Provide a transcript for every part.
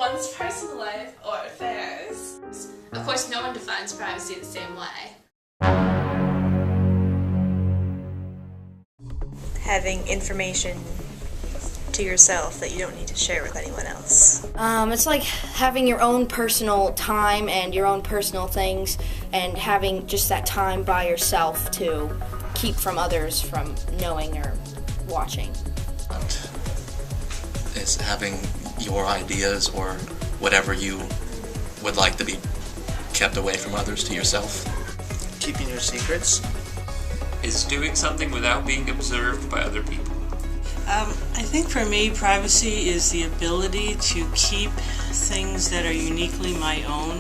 one's personal life or affairs. Of course, no one defines privacy the same way. Having information to yourself that you don't need to share with anyone else. It's like having your own personal time and your own personal things, and having just that time by yourself to keep from others from knowing or watching. Is having your ideas or whatever you would like to be kept away from others to yourself. Keeping your secrets. Is doing something without being observed by other people. I think for me, privacy is the ability to keep things that are uniquely my own,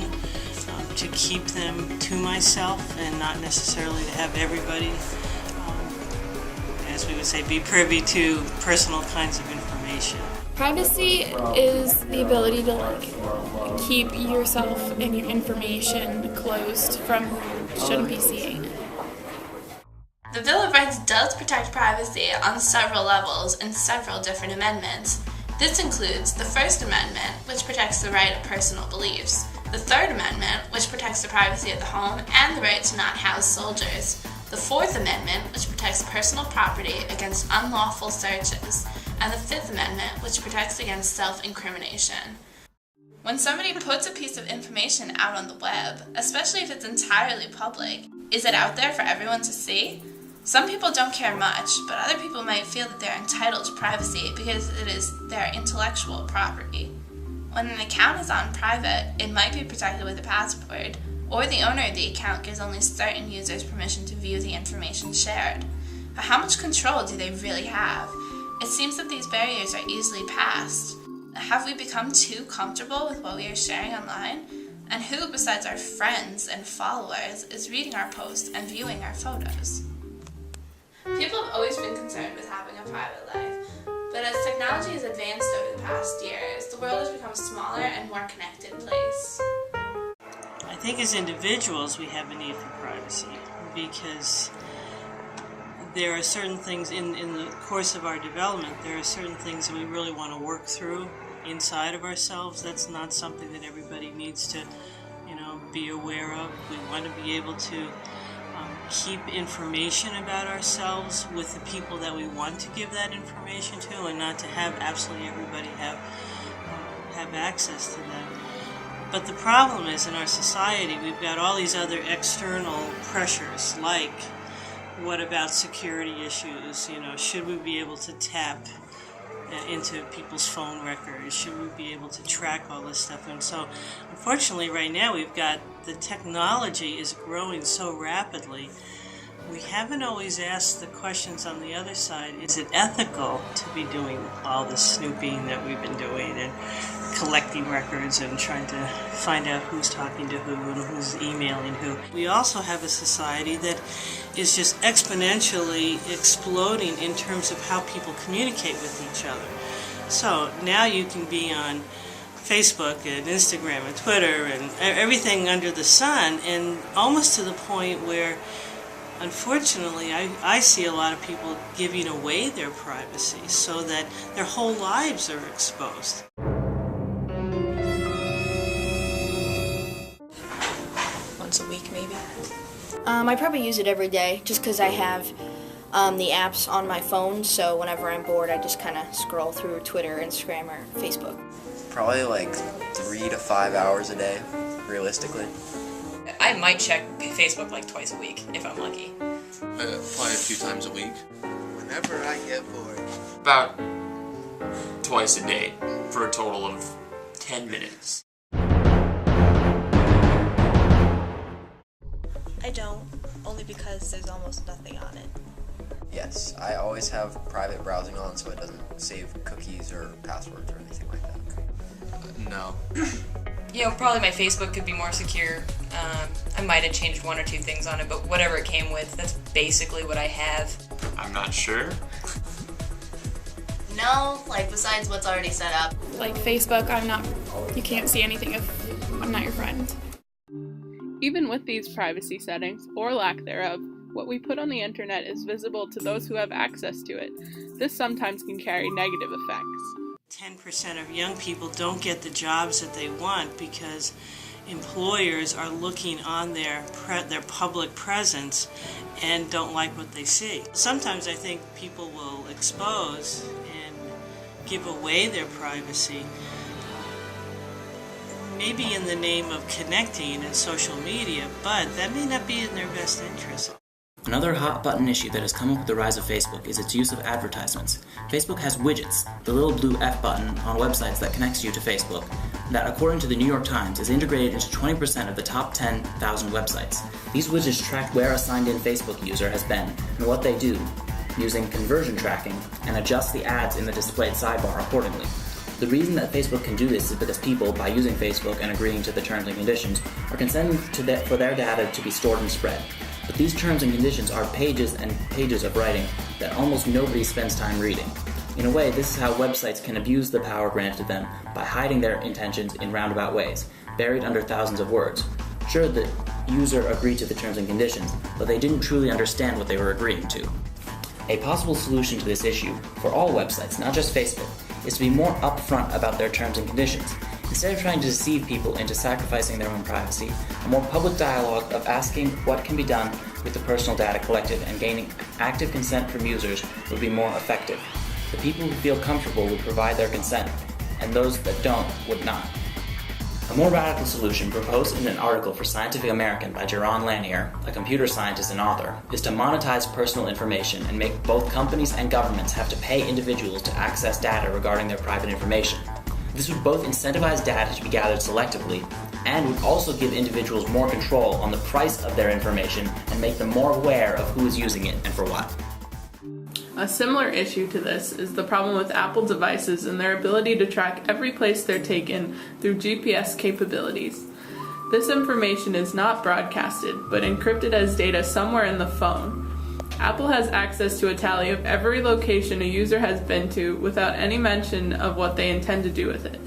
to keep them to myself and not necessarily to have everybody, as we would say, be privy to personal kinds of information. Privacy is the ability to keep yourself and your information closed from who you shouldn't be seeing. The Bill of Rights does protect privacy on several levels in several different amendments. This includes the First Amendment, which protects the right of personal beliefs, the Third Amendment, which protects the privacy of the home and the right to not house soldiers, the Fourth Amendment, which protects personal property against unlawful searches, and the Fifth Amendment, which protects against self-incrimination. When somebody puts a piece of information out on the web, especially if it's entirely public, is it out there for everyone to see? Some people don't care much, but other people might feel that they're entitled to privacy because it is their intellectual property. When an account is on private, it might be protected with a password, or the owner of the account gives only certain users permission to view the information shared. But how much control do they really have? It seems that these barriers are easily passed. Have we become too comfortable with what we are sharing online? And who, besides our friends and followers, is reading our posts and viewing our photos? People have always been concerned with having a private life, but as technology has advanced over the past years, the world has become a smaller and more connected place. I think as individuals we have a need for privacy because there are certain things in the course of our development, there are certain things that we really want to work through inside of ourselves. That's not something that everybody needs to, be aware of. We want to be able to keep information about ourselves with the people that we want to give that information to, and not to have absolutely everybody have access to them. But the problem is, in our society, we've got all these other external pressures, like what about security issues? Should we be able to tap into people's phone records? Should we be able to track all this stuff? And so, unfortunately, right now we've got the technology is growing so rapidly. We haven't always asked the questions on the other side. Is it ethical to be doing all this snooping that we've been doing and collecting records and trying to find out who's talking to who and who's emailing who? We also have a society that is just exponentially exploding in terms of how people communicate with each other. So now you can be on Facebook and Instagram and Twitter and everything under the sun, and almost to the point where, unfortunately, I see a lot of people giving away their privacy so that their whole lives are exposed. Once a week, maybe? I probably use it every day just because I have the apps on my phone, so whenever I'm bored I just kind of scroll through Twitter, Instagram, or Facebook. Probably like 3 to 5 hours a day, realistically. I might check Facebook like twice a week if I'm lucky. Probably a few times a week. Whenever I get bored. About twice a day for a total of 10 minutes. I don't, only because there's almost nothing on it. Yes, I always have private browsing on so it doesn't save cookies or passwords or anything like that. No. Probably my Facebook could be more secure. I might have changed one or two things on it, but whatever it came with, that's basically what I have. I'm not sure. No, besides what's already set up. Like Facebook, you can't see anything if I'm not your friend. Even with these privacy settings, or lack thereof, what we put on the internet is visible to those who have access to it. This sometimes can carry negative effects. 10% of young people don't get the jobs that they want because employers are looking on their public presence and don't like what they see. Sometimes I think people will expose and give away their privacy, maybe in the name of connecting and social media, but that may not be in their best interest. Another hot-button issue that has come up with the rise of Facebook is its use of advertisements. Facebook has widgets, the little blue F button on websites that connects you to Facebook, that according to the New York Times is integrated into 20% of the top 10,000 websites. These widgets track where a signed-in Facebook user has been and what they do, using conversion tracking, and adjust the ads in the displayed sidebar accordingly. The reason that Facebook can do this is because people, by using Facebook and agreeing to the terms and conditions, are consenting for their data to be stored and spread. But these terms and conditions are pages and pages of writing that almost nobody spends time reading. In a way, this is how websites can abuse the power granted to them by hiding their intentions in roundabout ways, buried under thousands of words. Sure, the user agreed to the terms and conditions, but they didn't truly understand what they were agreeing to. A possible solution to this issue, for all websites, not just Facebook, is to be more upfront about their terms and conditions. Instead of trying to deceive people into sacrificing their own privacy, a more public dialogue of asking what can be done with the personal data collected and gaining active consent from users would be more effective. The people who feel comfortable would provide their consent, and those that don't would not. A more radical solution proposed in an article for Scientific American by Jaron Lanier, a computer scientist and author, is to monetize personal information and make both companies and governments have to pay individuals to access data regarding their private information. This would both incentivize data to be gathered selectively and would also give individuals more control on the price of their information and make them more aware of who is using it and for what. A similar issue to this is the problem with Apple devices and their ability to track every place they're taken through GPS capabilities. This information is not broadcasted, but encrypted as data somewhere in the phone. Apple has access to a tally of every location a user has been to without any mention of what they intend to do with it.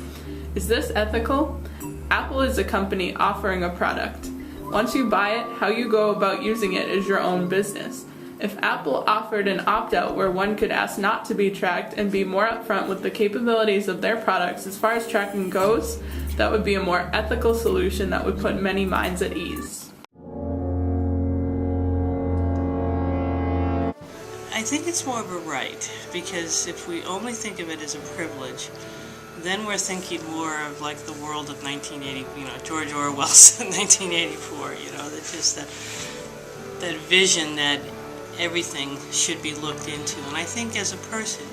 Is this ethical? Apple is a company offering a product. Once you buy it, how you go about using it is your own business. If Apple offered an opt-out where one could ask not to be tracked and be more upfront with the capabilities of their products as far as tracking goes, that would be a more ethical solution that would put many minds at ease. I think it's more of a right, because if we only think of it as a privilege, then we're thinking more of like the world of 1980, George Orwell's 1984, that vision that everything should be looked into. And I think as a person,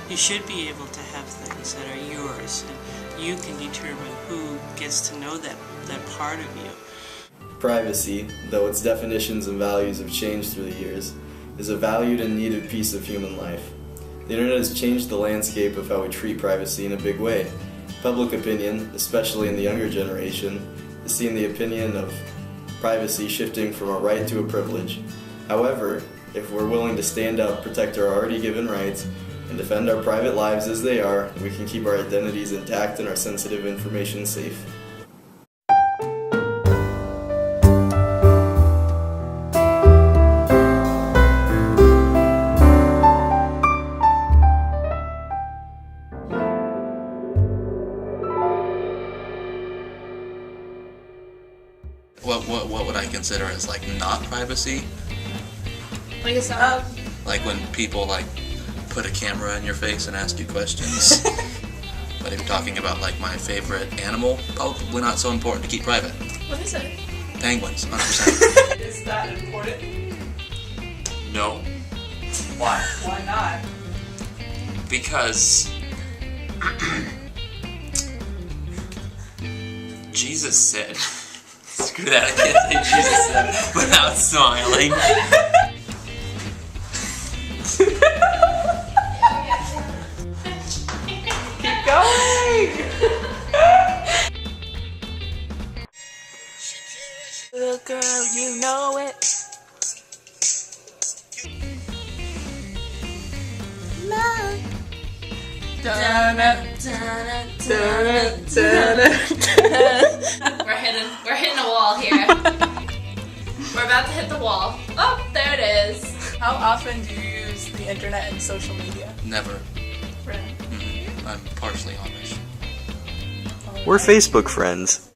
you should be able to have things that are yours, and you can determine who gets to know that part of you. Privacy, though its definitions and values have changed through the years, is a valued and needed piece of human life. The internet has changed the landscape of how we treat privacy in a big way. Public opinion, especially in the younger generation, is seeing the opinion of privacy shifting from a right to a privilege. However, if we're willing to stand up, protect our already given rights, and defend our private lives as they are, we can keep our identities intact and our sensitive information safe. What would I consider as like not privacy? Like like when people like put a camera in your face and ask you questions. But if you're talking about like my favorite animal, probably not so important to keep private. What is it? Penguins, 100%. Is that important? No. Why? Why not? Because Jesus said, screw that, I can't say Jesus said without smiling. Keep going! Little girl, you know it. Love. We're hitting a wall here. We're about to hit the wall. Oh, there it is. How often do you use the internet and social media? Never. Really? I'm partially Amish. We're Facebook friends.